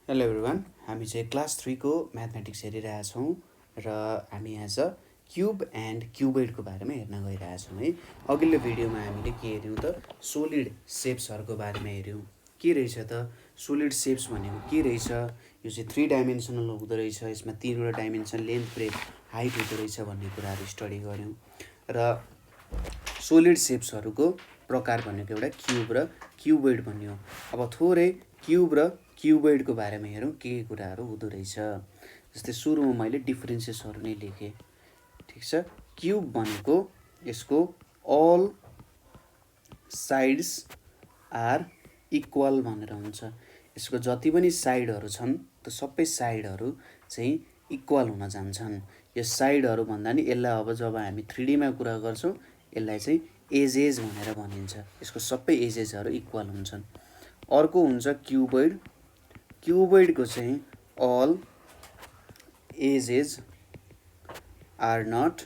Hello everyone, हामी चाहिँ class 3 को म्याथमेटिक्स हेरिरहेछौँ र हामी आज क्युब एन्ड क्युबोइडको बारेमा हेर्न गइरहेछौँ है। अघिल्लो भिडियोमा हामीले के हेर्यौँ त सोलिड सेप्सहरूको बारेमा हेर्यौँ। के रहेछ त सोलिड सेप्स भनेको के रहेछ, यो चाहिँ 3 डाइमेन्सनल हुँदो रहेछ, यसमा 3वटा डाइमेन्सन लेन्थ ब्रेथ हाइट हुँदो रहेछ भन्ने कुराहरू स्टडी गऱ्यौँ। र सोलिड सेप्सहरूको प्रकार भनेको एउटा क्युब र क्युबोइड भन्ने हो। अब थोरै क्युब र क्युबोइडको बारेमा हेरौँ के कुराहरू हुँदो रहेछ। जस्तै सुरुमा मैले डिफरेन्सेसहरू नै लेखेँ, ठिक छ। क्युब भनेको यसको अल साइड्स आर इक्वल भनेर हुन्छ। यसको जति पनि साइडहरू छन् त्यो सबै साइडहरू चाहिँ इक्वल हुन जान्छन्। यो साइडहरू भन्दा नि यसलाई अब जब हामी 3Dमा कुरा गर्छौँ यसलाई चाहिँ एजेस भनेर भनिन्छ। यसको सबै एजेसहरू इक्वल हुन्छन्। अर्को हुन्छ क्युबोइड। क्युबोइडको चाहिँ all edges are not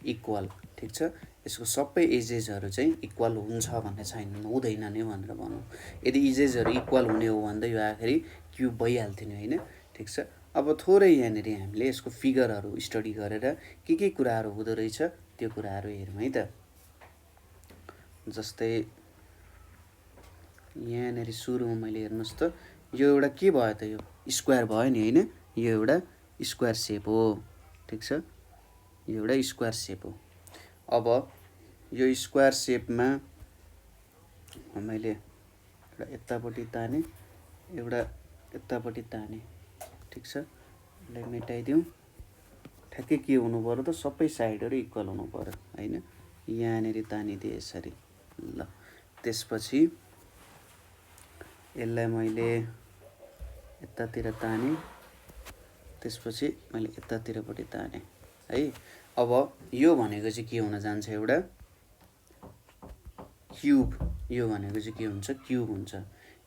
equal, ठिक छ। यसको सबै एजेसहरू चाहिँ इक्वल हुन्छ भन्ने छैन, हुँदैन नै भनेर भनौँ। यदि एजेसहरू इक्वल हुने हो भने त यो आखिरी क्युब भइहाल्थ्यो नि, होइन, ठिक छ। अब थोरै यहाँनिर हामीले यसको फिगरहरू स्टडी गरेर के कुराहरू हुँदो रहेछ त्यो कुराहरू हेरौँ है त। जस्तै यहाँनिर सुरुमा मैले हेर्नुहोस् त यो एउटा के भयो त, यो स्क्वायर भयो नि, होइन, यो एउटा स्क्वायर सेप हो, ठिक छ। यो एउटा स्क्वायर सेप हो। अब यो स्क्वायर सेपमा मैले एउटा यतापट्टि ताने, एउटा यतापट्टि ताने, ठिक छ। यसलाई मेटाइदिउँ। ठ्याक्कै के हुनु पर्यो त सबै साइडहरू इक्वल हुनु पर्यो, होइन। यहाँनिर तानिदिएँ यसरी, ल। त्यसपछि यसलाई मैले यतातिर ताने, त्यसपछि मैले यतातिरपट्टि ताने है। अब यो भनेको चाहिँ के हुन जान्छ, एउटा क्युब। यो भनेको चाहिँ के हुन्छ, क्युब हुन्छ।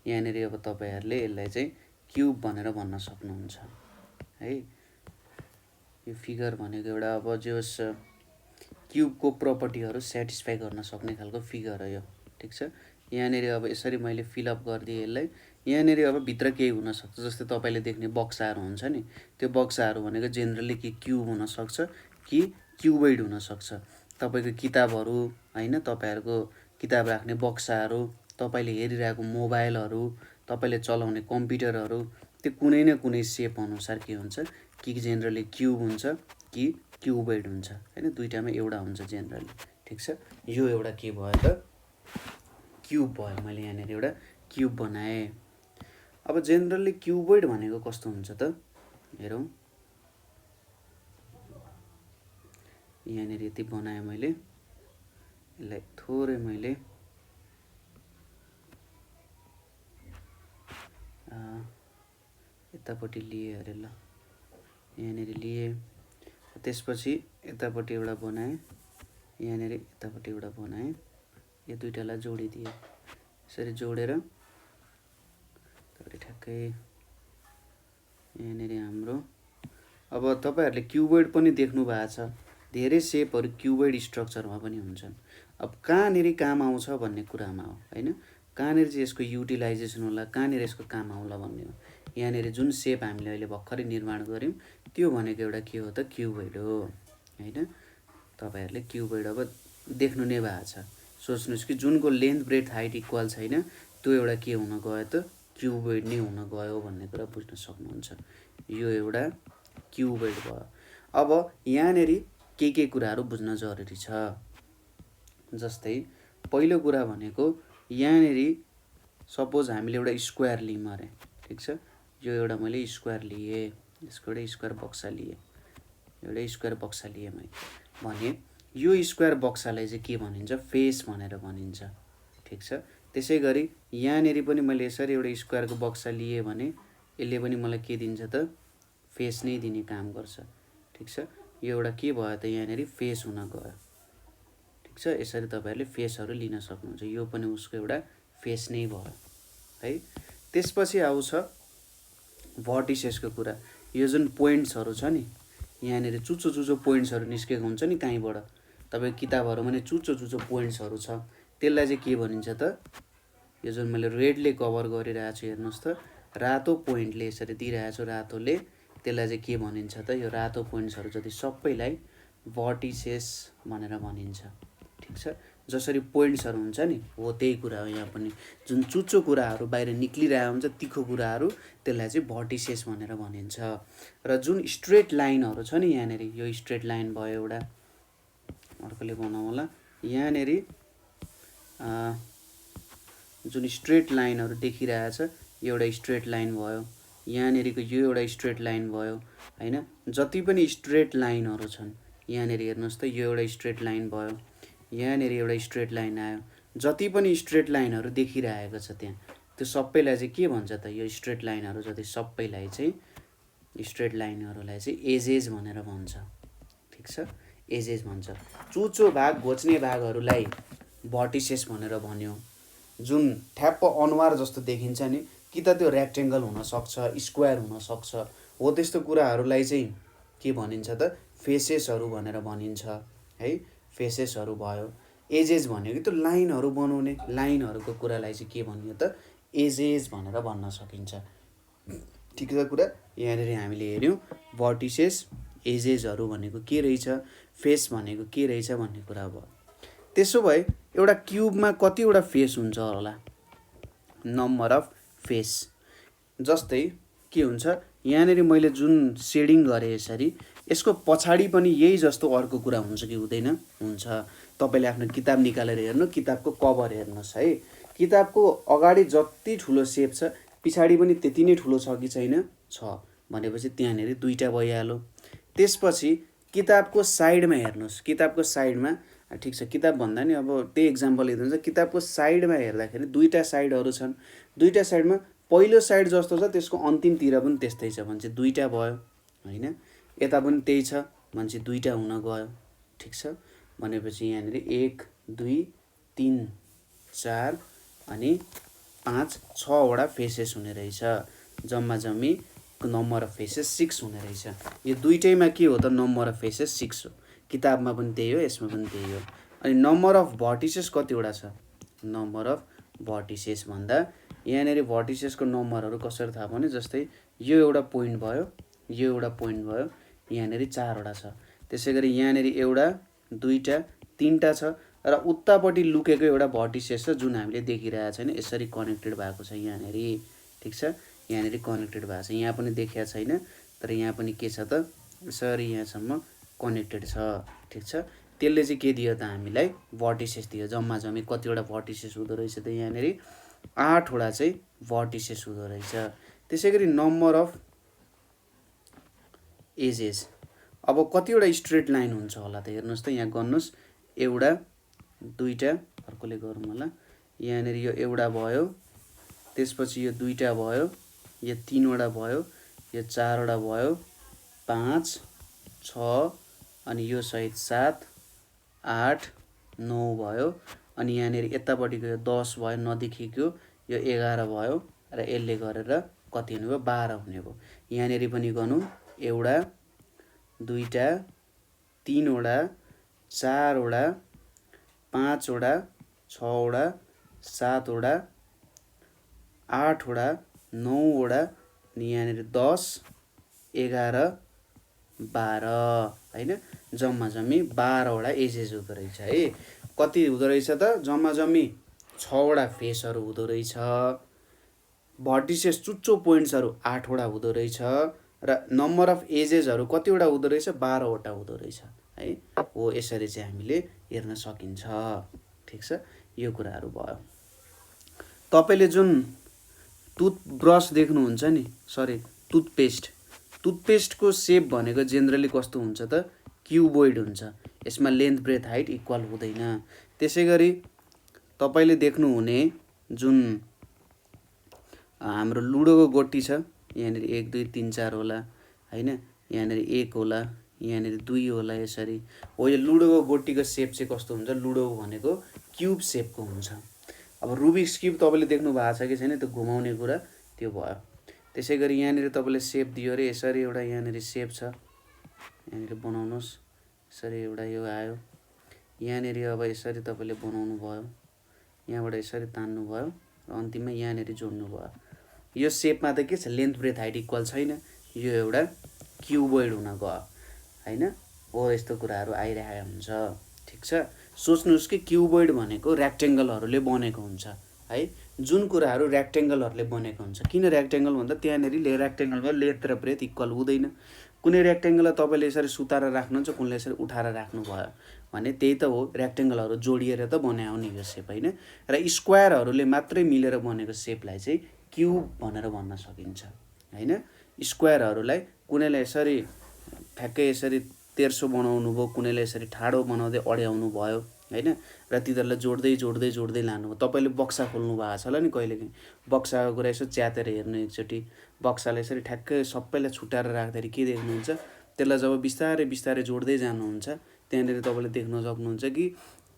यहाँनिर अब तपाईँहरूले यसलाई चाहिँ क्युब भनेर भन्न सक्नुहुन्छ है। यो फिगर भनेको एउटा अब जोस् क्युबको प्रपर्टीहरू सेटिस्फाई गर्न सक्ने खालको फिगर हो यो, ठिक छ। यहाँनिर अब यसरी मैले फिलअप गरिदिएँ यसलाई। यहाँनिर अब भित्र केही हुनसक्छ, जस्तै तपाईँले देख्ने बक्साहरू हुन्छ नि, त्यो बक्साहरू भनेको जेनरली कि क्युब हुनसक्छ कि क्युबोइड हुनसक्छ। तपाईँको किताबहरू, होइन, तपाईँहरूको किताब राख्ने बक्साहरू, तपाईँले हेरिरहेको मोबाइलहरू, तपाईँले चलाउने कम्प्युटरहरू, त्यो कुनै न कुनै सेप अनुसार के हुन्छ कि जेनरली क्युब हुन्छ कि क्युबोइड हुन्छ, होइन। दुईटामा एउटा हुन्छ जेनरली, ठिक छ। यो एउटा के भयो त, क्युब भयो। मैले यहाँनिर एउटा क्युब बनाएँ। अब जेनरली क्युबोइड भनेको कस्तो हुन्छ त हेरौँ। यहाँनिर यति बनाएँ मैले, यसलाई थोरै मैले यतापट्टि लिएँ अरे, ल, यहाँनिर लिएँ। त्यसपछि यतापट्टि एउटा बनाएँ, यहाँनिर यतापट्टि एउटा बनाएँ। यो दुईटालाई जोडिदिएँ। यसरी जोडेर ठ्याक्कै यहाँनिर हाम्रो अब तपाईँहरूले क्युबोइड पनि देख्नु भएको छ। धेरै सेपहरू क्युबोइड स्ट्रक्चरमा पनि हुन्छन्। अब कहाँनिर काम आउँछ भन्ने कुरामा हो, होइन। कहाँनिर चाहिँ यसको युटिलाइजेसन होला, कहाँनिर यसको काम आउला भन्ने हो। यहाँनिर जुन सेप हामीले अहिले भर्खरै निर्माण गऱ्यौँ त्यो भनेको एउटा के हो त, क्युबोइड हो, होइन। तपाईँहरूले क्युबोइड अब देख्नु नै भएको छ। सोच्नुहोस् कि जुनको लेन्थ ब्रेथ हाइट इक्वल छैन त्यो एउटा के हुन गयो त, क्युबोइड नै हुन गयो भन्ने कुरा बुझ्न सक्नुहुन्छ। यो एउटा क्युबोइड भयो। अब यहाँनिर के कुराहरू बुझ्न जरुरी छ। जस्तै पहिलो कुरा भनेको यहाँनिर सपोज हामीले एउटा स्क्वायर लियौँ अरे, ठिक छ। यो एउटा मैले स्क्वायर लिएँ, यसको एउटा स्क्वायर बक्सा लिएँ, एउटा स्क्वायर बक्सा लिएँ मैले भने यो स्क्वायर बक्सालाई चाहिँ के भनिन्छ, फेस भनेर भनिन्छ, ठिक छ। त्यसै गरी यहाँनिर पनि मैले यसरी एउटा स्क्वायरको बक्सा लिएँ भने यसले पनि मलाई के दिन्छ त, फेस नै दिने काम गर्छ, ठिक छ। यो एउटा के भयो त, यहाँनिर फेस हुन गयो, ठिक छ। यसरी तपाईँहरूले फेसहरू लिन सक्नुहुन्छ। यो पनि उसको एउटा फेस नै भयो है। त्यसपछि आउँछ भर्टिसेसको कुरा। यो जुन पोइन्ट्सहरू छ नि, यहाँनिर चुचो पोइन्ट्सहरू निस्केको हुन्छ नि कहीँबाट, तपाईँको किताबहरूमा नि चुचो पोइन्ट्सहरू छ, त्यसलाई चाहिँ के भनिन्छ त, यो जुन मैले रेडले कभर गरिरहेको छु हेर्नुहोस् त, रातो पोइन्टले यसरी दिइरहेको छु रातोले, त्यसलाई चाहिँ के भनिन्छ त, यो रातो पोइन्ट्सहरू जति सबैलाई भर्टिसेस भनेर भनिन्छ। ठिक छ, जसरी पोइन्ट्सहरू हुन्छ नि हो त्यही कुरा हो। यहाँ पनि जुन चुच्चो कुराहरू बाहिर निक्लिरहेको हुन्छ, तिखो कुराहरू, त्यसलाई चाहिँ भर्टिसेस भनेर भनिन्छ। र जुन स्ट्रेट लाइनहरू छ नि यहाँनिर, यो स्ट्रेट लाइन भयो एउटा, अर्कोले बनाऊ होला, यहाँनिर जुन स्ट्रेट लाइनहरू देखिरहेछ, एउटा स्ट्रेट लाइन भयो, यहाँनिरको यो एउटा स्ट्रेट लाइन भयो हैन। जति पनि स्ट्रेट लाइनहरू छन् यहाँनिर हेर्नुहोस् त, यो एउटा स्ट्रेट लाइन भयो, यहाँनिर एउटा स्ट्रेट लाइन आयो, जति पनि स्ट्रेट लाइनहरू देखिरहेको छ त्यहाँ, त्यो सबैलाई चाहिँ के भन्छ त, यो स्ट्रेट लाइनहरू जति सबैलाई चाहिँ, स्ट्रेट लाइनहरूलाई चाहिँ एजेस भनेर भन्छ। ठिक छ, एजेस भन्छ। चुच्चो भाग घोच्ने भागहरूलाई भर्टिसेस भनेर भन्यो। जुन ठ्याप्प अनुहार जस्तो देखिन्छ नि, कि त त्यो रेक्टेङ्गल हुनसक्छ, स्क्वायर हुनसक्छ, हो त्यस्तो कुराहरूलाई चाहिँ के भनिन्छ त, फेसेसहरू भनेर भनिन्छ है। फेसेसहरू भयो। एजेस भन्यो कि त्यो लाइनहरू बनाउने, लाइनहरूको कुरालाई चाहिँ के भनियो त, एजेस भनेर भन्न सकिन्छ। ठिक छ कुरा। यहाँनिर हामीले हेऱ्यौँ भर्टिसेस, एजेसहरू भनेको के रहेछ, फेस भनेको के रहेछ भन्ने कुरा भयो। त्यसो भए एउटा क्युबमा कतिवटा फेस हुन्छ होला, नम्बर अफ फेस। जस्तै के हुन्छ, यहाँनिर मैले जुन सेडिङ गरेँ यसरी, यसको पछाडि पनि यही जस्तो अर्को कुरा हुन्छ कि हुँदैन? हुन्छ। तपाईँले आफ्नो किताब निकालेर हेर्नु, किताबको कभर हेर्नुहोस् है। किताबको अगाडि जति ठुलो सेप छ, पछाडि पनि त्यति नै ठुलो छ कि छैन? छ। भनेपछि त्यहाँनिर दुईटा भइहाल्यो। त्यसपछि किताबको साइडमा हेर्नुहोस्, किताबको साइडमा, ठिक छ, किताब भन्दा नि अब त्यही इक्जाम्पल लिँदा किताबको साइडमा हेर्दाखेरि दुईटा साइडहरू छन्। दुईटा साइडमा पहिलो साइड जस्तो छ त्यसको अन्तिमतिर पनि त्यस्तै छ भने चाहिँ दुईटा भयो हैन। यता पनि त्यही छ भने चाहिँ दुईटा हुन गयो। ठिक छ, भनेपछि यहाँनिर 1 2 3 4 अनि 5 6 वटा फेसेस हुने रहेछ। जम्मा जम्मी नम्बर अफ फेसेस 6 हुने रहेछ। यो दुईटैमा के हो त, नम्बर अफ फेसेस 6 हो। किताबमा पनि त्यही हो, यसमा पनि त्यही हो। अनि नम्बर अफ भर्टिसेस कतिवटा छ, नम्बर अफ भर्टिसेस भन्दा यहाँनिर भर्टिसेसको नम्बरहरू कसरी थाहा पाउने, जस्तै यो एउटा पोइन्ट भयो, यो एउटा पोइन्ट भयो, यहाँनिर 4 वटा छ। त्यसैगरी यहाँनिर एउटा दुईटा तीनटा छ र उतापट्टि लुकेको एउटा भर्टिसेस छ जुन हामीले देखिरहेको छैन, यसरी कनेक्टेड भएको छ यहाँनिर। ठिक छ, यहाँनिर कनेक्टेड भएको छ, यहाँ पनि देखिया छैन तर यहाँ पनि के छ त, यसरी यहाँसम्म कनेक्टेड छ। ठिक छ, त्यसले चाहिँ के दियो त हामीलाई, भर्टिसेस दियो। जम्मा जम्मी कतिवटा भर्टिसेस हुँदो रहेछ त यहाँनिर 8 वटा चाहिँ भर्टिसेस हुँदो रहेछ। त्यसैगरी नम्बर अफ एजेस, अब कतिवटा स्ट्रेट लाइन हुन्छ होला त हेर्नुहोस् त, यहाँ गर्नुहोस्, एउटा दुईटा, अर्कोले गरौँ होला, यहाँनिर यो एउटा भयो, त्यसपछि यो दुईटा भयो, यो 3 वटा भयो, यो 4 वटा भयो, 5 6 अनि यो सहित 7 8 9 भयो, अनि यहाँनिर यतापट्टिको यो 10 भयो नदेखिको, यो 11 भयो र यसले गरेर कति हुने भयो, 12 हुने भयो। यहाँनिर पनि गर्नु, एउटा दुईटा 3 वटा 4 वटा 5 वटा 6 वटा 7 वटा 8 वटा 9 वटा अनि यहाँनिर 10 11 12 हैन। जम्मा जम्मी 12 वटा एजेस हुँदो रहेछ है। कति हुँदो रहेछ त, जम्मा जम्मी 6 वटा फेसहरू हुँदो रहेछ। भर्टिसेस चुच्चो पोइन्ट्सहरू 8 वटा हुँदो रहेछ र नम्बर अफ एजेसहरू कतिवटा हुँदो रहेछ, 12 वटा हुँदो रहेछ है। हो यसरी चाहिँ हामीले हेर्न सकिन्छ। ठिक छ, यो कुराहरू भयो। तपाईले जुन टुथब्रस देख्नुहुन्छ नि, सरी टुथपेस्ट, टुथपेस्टको सेप भनेको जेनरली कस्तो हुन्छ त, क्युबोइड हुन्छ। यसमा लेन्थ ब्रेथ हाइट इक्वल हुँदैन। त्यसैगरी तपाईले देख्नुहुने जुन हाम्रो लुडोको गोटी छ, यहाँनिर 1 2 3 4 होला हैन, यहाँनिर 1 होला, यहाँनिर 2 होला, यसरी हो। यो लुडोको गोटीको सेप चाहिँ कस्तो हुन्छ, लुडो भनेको क्युब सेपको हुन्छ। अब रुबिक्स क्युब तपाईले देख्नु भएको छ कि छैन, त्यो घुमाउने कुरा त्यो भयो। त्यसैगरी यहाँनिर तपाईले सेप दियो रे, यसरी एउटा यहाँनिर सेप छ, यहाँनिर बनाउनुहोस्, यसरी एउटा यो आयो, यहाँनिर अब यसरी तपाईले बनाउनु भयो, यहाँबाट यसरी तान्नु भयो र अन्तिममा यहाँनिर जोड्नु भयो। यो सेपमा त के छ लेन्थ ब्रेथ हाइट इक्वल छैन, यो एउटा क्युबोइड हुन गयो हैन। हो यस्तो कुराहरू आइरहेको हुन्छ। ठिक छ, सोच्नुहोस् कि क्युबोइड भनेको रेक्टेङ्गलहरूले बनेको हुन्छ है। जुन कुराहरू रेक्टेङ्गलहरूले बनेको हुन्छ, किन रेक्टेङ्गल भन्दा त्यहाँनेरि रेक्टेङ्गलमा लेन्थ र ब्रेथ इक्वल हुँदैन। कुनै रेक्टेङ्गललाई तपाईँले यसरी सुताएर राख्नुहुन्छ, कुनले यसरी उठाएर राख्नुभयो भने त्यही त हो, रेक्टेङ्गलहरू जोडिएर त बनायो नि यो सेप हैन। र स्क्वायरहरूले मात्रै मिलेर बनेको सेपलाई चाहिँ क्युब भनेर भन्न सकिन्छ हैन। स्क्वायरहरूलाई कुनैले यसरी ठ्याक्कै यसरी तेर्सो बनाउनु भयो, कुनैले यसरी ठाडो बनाउँदै अड्याउनु भयो हैन, र तिनीहरूलाई जोड्दै जोड्दै जोड्दै लानुभयो। तपाईँले बक्सा खोल्नु भएको छ होला नि कहिलेकाहीँ, बक्साको कुरा यसो च्यातेर हेर्नु एकचोटि, बक्सालाई यसरी ठ्याक्कै सबैलाई छुट्याएर राख्दाखेरि के देख्नुहुन्छ, त्यसलाई जब बिस्तारै बिस्तारै जोड्दै जानुहुन्छ त्यहाँनिर तपाईँले देख्न सक्नुहुन्छ कि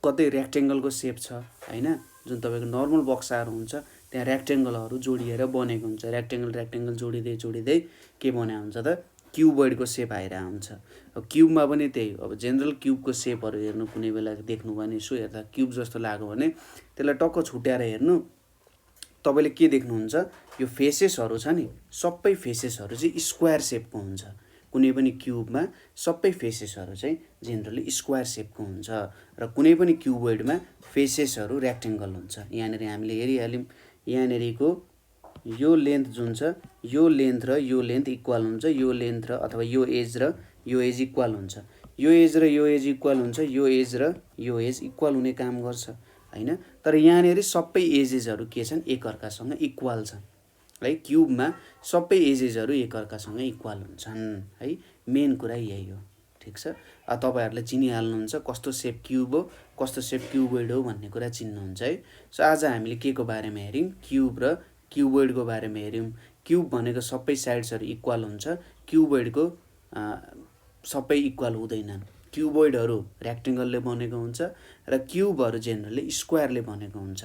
कतै रेक्टेङ्गलको सेप छ हैन। जुन तपाईँको नर्मल बक्साहरू हुन्छ त्यहाँ रेक्टेङ्गलहरू जोडिएर बनेको हुन्छ। रेक्टेङ्गल जोडिँदै जोडिँदै के बनाएको हुन्छ त क्युबोइडको सेप आइरहेको हुन्छ। अब क्युबमा पनि त्यही हो। अब जेनरल क्युबको सेपहरू हेर्नु कुनै बेला देख्नु भने यसो हेर्दा क्युब जस्तो लाग्यो भने त्यसलाई टक्क छुट्याएर हेर्नु, तपाईँले के देख्नुहुन्छ, यो फेसेसहरू छ नि सबै फेसेसहरू चाहिँ स्क्वायर सेपको हुन्छ। कुनै पनि क्युबमा सबै फेसेसहरू चाहिँ जेनरली स्क्वायर सेपको हुन्छ र कुनै पनि क्युबोइडमा फेसेसहरू रेक्टेङ्गल हुन्छ। यहाँनिर हामीले हेरिहाल्यौँ, यहाँनिरको यो लेन्थ जुन छ यो लेन्थ र यो लेन्थ इक्वल हुन्छ, यो लेन्थ र अथवा यो एज इक्वल हुन्छ, यो एज र यो एज इक्वल हुन्छ, यो एज र यो एज इक्वल हुने काम गर्छ हैन। तर यहाँनिर सबै एजेसहरू के छन्, एकअर्कासँग इक्वल छन् है। क्युबमा सबै एजेसहरू एकअर्कासँग इक्वल हुन्छन् है। मेन कुरा यही हो। ठिक छ, तपाईँहरूले चिनिहाल्नुहुन्छ कस्तो सेप क्युब हो, कस्तो सेप क्युबोइड हो भन्ने कुरा चिन्नुहुन्छ है। सो आज हामीले के को बारेमा हेऱ्यौँ, क्युब र क्युबोइडको बारेमा हेऱ्यौँ। क्युब भनेको सबै साइड्सहरू इक्वल हुन्छ, क्युबोइडको सबै इक्वल हुँदैनन्। क्युबोइडहरू रेक्टेङ्गलले बनेको हुन्छ र क्युबहरू जेनरली स्क्वायरले बनेको हुन्छ।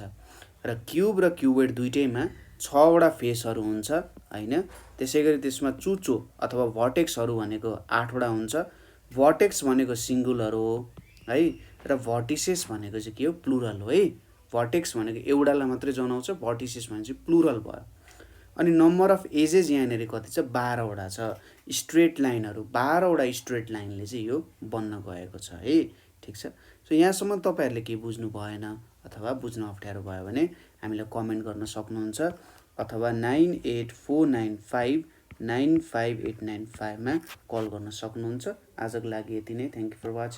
र क्युब र क्युबोइड दुइटैमा 6वटा फेसहरू हुन्छ हैन। त्यसै गरी त्यसमा चुचो अथवा भर्टेक्सहरू भनेको 8वटा हुन्छ। भर्टेक्स भनेको सिङ्गुलर हो है, र भर्टिसेस भनेको चाहिँ के हो, प्लुरल हो है। भर्टेक्स भनेको एउटालाई मात्रै जनाउँछ, भर्टिसेस भने चाहिँ प्लुरल भयो। अनि नम्बर अफ एजेस यहाँनिर कति छ, 12वटा छ। स्ट्रेट लाइनहरू 12वटा स्ट्रेट लाइनले चाहिँ यो बन्न गएको छ है। ठिक छ, सो यहाँसम्म तपाईँहरूले केही बुझ्नु भएन अथवा बुझ्न अप्ठ्यारो भयो भने हामीलाई कमेन्ट गर्न सक्नुहुन्छ अथवा 9849595895 मा कल गर्न सक्नुहुन्छ। आजको लागि यति नै। Thank you for watching.